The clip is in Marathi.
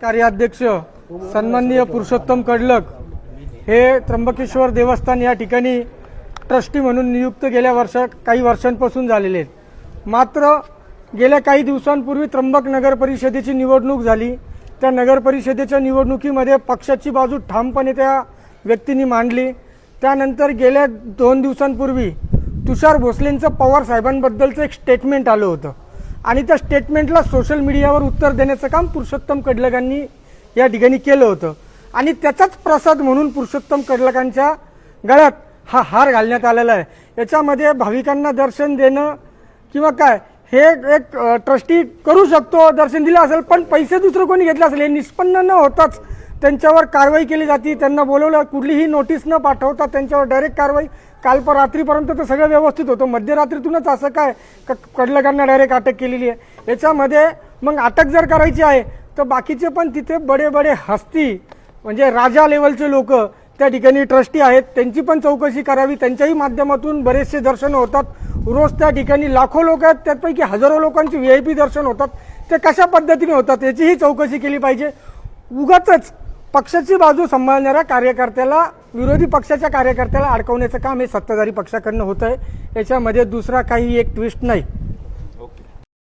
कार्याध्यक्ष सन्माननीय पुरुषोत्तम कडलक हे त्र्यंबकेश्वर देवस्थान या ठिकाणी ट्रस्टी म्हणून नियुक्त गेल्या काही वर्षांपासून झालेले आहेत। मात्र गेल्या काही दिवसांपूर्वी त्र्यंबक नगर परिषदेची निवडणूक झाली। त्या नगर परिषदेच्या निवडणुकीमध्ये पक्षाची बाजू ठामपणे त्या व्यक्तींनी मांडली। त्यानंतर गेल्या 2 दिवसांपूर्वी तुषार भोसलेंचं पवार साहेबांबद्दलचं एक स्टेटमेंट आलं होतं आणि त्या स्टेटमेंटला सोशल मीडियावर उत्तर देण्याचं काम पुरुषोत्तम कडलकांनी या ठिकाणी केलं होतं आणि त्याचाच प्रसाद म्हणून पुरुषोत्तम कडलकांच्या गळ्यात हा हार घालण्यात आलेला आहे। याच्यामध्ये भाविकांना दर्शन देणं किंवा काय हे एक ट्रस्टी करू शकतो, दर्शन दिलं असेल, पण पैसे दुसरं कोणी घेतले असेल हे निष्पन्न न होताच त्यांच्यावर कारवाई केली जाते। त्यांना बोलवलं, कुठलीही नोटीस न पाठवता त्यांच्यावर डायरेक्ट कारवाई। काल रात्रीपर्यंत तर सगळं व्यवस्थित होतं, मध्यरात्रीतूनच असं काय कडलकांना डायरेक्ट अटक केलेली आहे। याच्यामध्ये मग अटक जर करायची आहे तर बाकीचे पण तिथे बडे बडे हस्ती म्हणजे राजा लेवलचे लोक त्या ठिकाणी ट्रस्टी आहेत, त्यांची पण चौकशी करावी। त्यांच्याही माध्यमातून बरेचसे दर्शन होतात, रोज त्या ठिकाणी लाखो लोक आहेत, त्यापैकी हजारो लोकांची VIP दर्शन होतात, ते कशा पद्धतीने होतात याचीही चौकशी केली पाहिजे। उगाचच पक्षाची बाजू सांभाळणाऱ्या कार्यकर्त्याला, विरोधी पक्षाच्या कार्यकर्त्याला अडकवण्याचं काम हे सत्ताधारी पक्षाकडनं होत आहे। याच्यामध्ये दुसरा काही एक ट्विस्ट नाही।